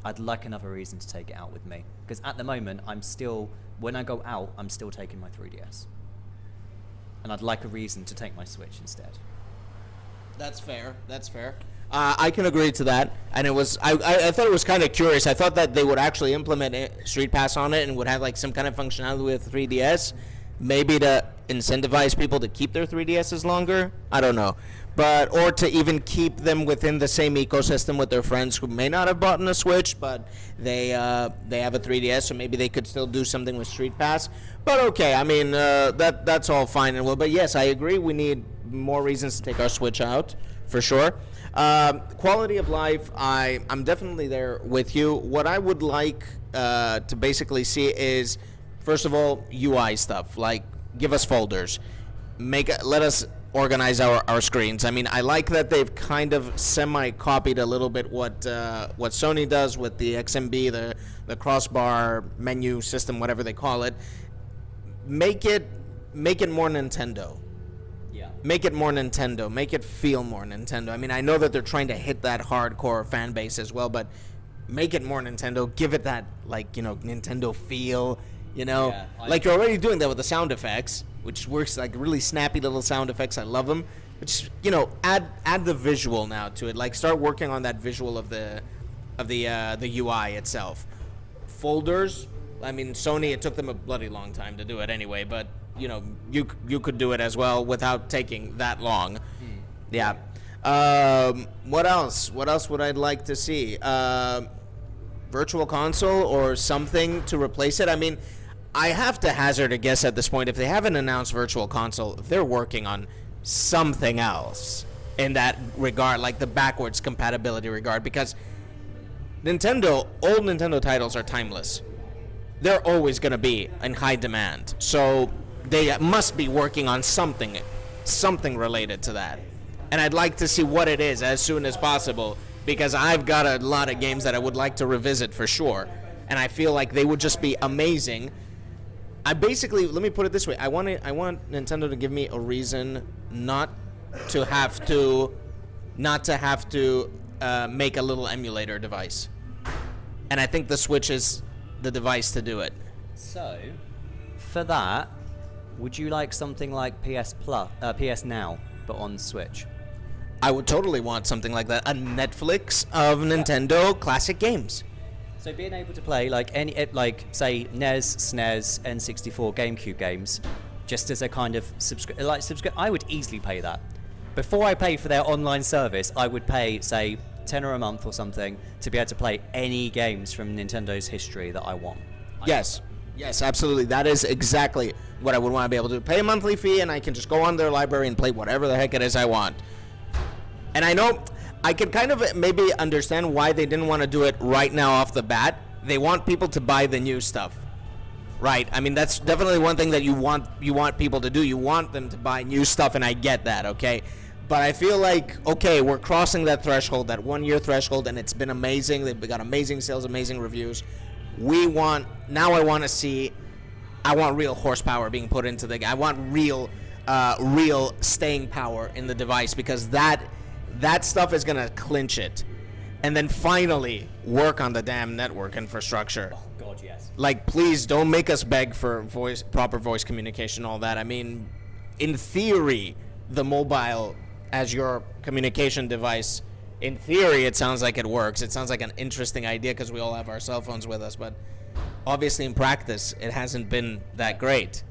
I'd like another reason to take it out with me, because at the moment when I go out, I'm still taking my 3DS, and I'd like a reason to take my Switch instead.
That's fair. I can agree to that. And I thought it was kind of curious. I thought that they would actually implement Street Pass on it and would have some kind of functionality with 3DS, maybe to incentivize people to keep their 3DSs longer. I don't know. Or to even keep them within the same ecosystem with their friends who may not have bought a Switch, but they have a 3DS, so maybe they could still do something with Street Pass. But okay, that's all fine and well. But yes, I agree. We need more reasons to take our Switch out, for sure. Quality of life, I'm definitely there with you. What I would like to basically see is, first of all, UI stuff. Give us folders. Let us organize our screens. I mean, I like that they've kind of semi-copied a little bit what Sony does with the XMB, the crossbar menu system, whatever they call it. Make it more Nintendo.
Yeah.
Make it more Nintendo. Make it feel more Nintendo. I mean, I know that they're trying to hit that hardcore fan base as well, but make it more Nintendo. Give it that, like, you know, Nintendo feel, you know?
Yeah,
like, you're already doing that with the sound effects, which works, like, really snappy little sound effects. I love them. But just, you know, add the visual now to it. Like, start working on that visual of the UI itself. Folders, I mean, Sony, it took them a bloody long time to do it anyway, but, you know, you could do it as well without taking that long. Yeah. What else? What else would I like to see? Virtual console or something to replace it? I mean, I have to hazard a guess at this point. If they haven't announced Virtual Console, they're working on something else in that regard, like the backwards compatibility regard, because old Nintendo titles are timeless. They're always going to be in high demand. So they must be working on something related to that. And I'd like to see what it is as soon as possible, because I've got a lot of games that I would like to revisit for sure. And I feel like they would just be amazing. Let me put it this way. I want Nintendo to give me a reason not to have to make a little emulator device. And I think the Switch is the device to do it.
So, for that, would you like something like PS Now, but on Switch?
I would totally want something like that. A Netflix of Nintendo classic games.
So being able to play say NES, SNES, N64, GameCube games, just as a kind of I would easily pay that. Before I pay for their online service, I would pay, say, $10 a month or something to be able to play any games from Nintendo's history that I want.
Yes, absolutely. That is exactly what I would want to be able to do. Pay a monthly fee, and I can just go on their library and play whatever the heck it is I want. And I know I could kind of maybe understand why they didn't want to do it right now off the bat. They want people to buy the new stuff, right? I mean, that's definitely one thing that you want people to do. You want them to buy new stuff, and I get that, okay? But I feel like, okay, we're crossing that threshold, that 1 year threshold, and it's been amazing. They've got amazing sales, amazing reviews. I want real horsepower being put into the game. I want real staying power in the device, because that stuff is going to clinch it. And then finally work on the damn network infrastructure.
Oh, God, yes.
Like, please don't make us beg for proper voice communication, all that. I mean, in theory, the mobile as your communication device, in theory, it sounds like it works. It sounds like an interesting idea because we all have our cell phones with us. But obviously in practice, it hasn't been that great.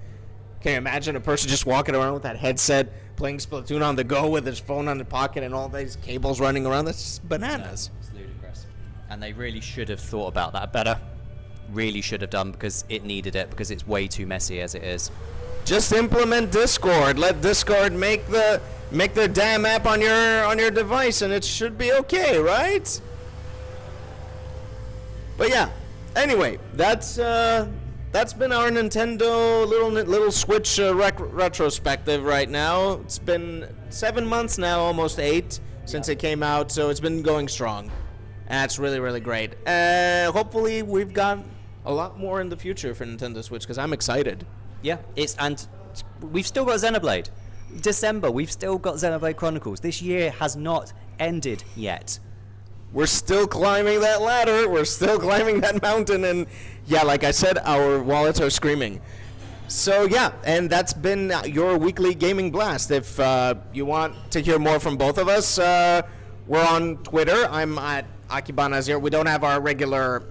Can you imagine a person just walking around with that headset, playing Splatoon on the go with his phone on the pocket and all these cables running around? That's just bananas.
No, it's ludicrous. And they really should have thought about that better. Really should have done, because it needed it, because it's way too messy as it is.
Just implement Discord. Let Discord make their damn app on your device, and it should be okay, right? But yeah. Anyway, that's been our Nintendo little Switch retrospective right now. It's been 7 months now, almost 8, since it came out, so it's been going strong. And that's really, really great. Hopefully we've got a lot more in the future for Nintendo Switch, because I'm excited.
Yeah, and we've still got Xenoblade. December, we've still got Xenoblade Chronicles. This year has not ended yet.
We're still climbing that ladder. We're still climbing that mountain. And yeah, like I said, our wallets are screaming. So yeah, and that's been your weekly gaming blast. If you want to hear more from both of us, we're on Twitter. I'm at AkibanaZero. We don't have our regular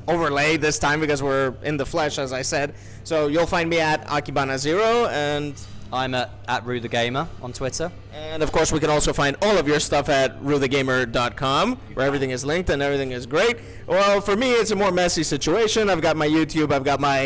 overlay this time because we're in the flesh, as I said. So you'll find me at AkibanaZero, and
I'm at Rue the Gamer on Twitter.
And of course, we can also find all of your stuff at ruethegamer.com, where everything is linked and everything is great. Well, for me, it's a more messy situation. I've got my YouTube. I've got my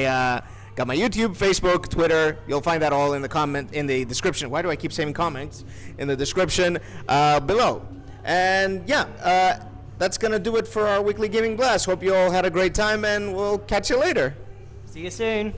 YouTube, Facebook, Twitter. You'll find that all in the description. Why do I keep saying comments? In the description below. And yeah, that's gonna do it for our weekly gaming blast. Hope you all had a great time, and we'll catch you later.
See you soon.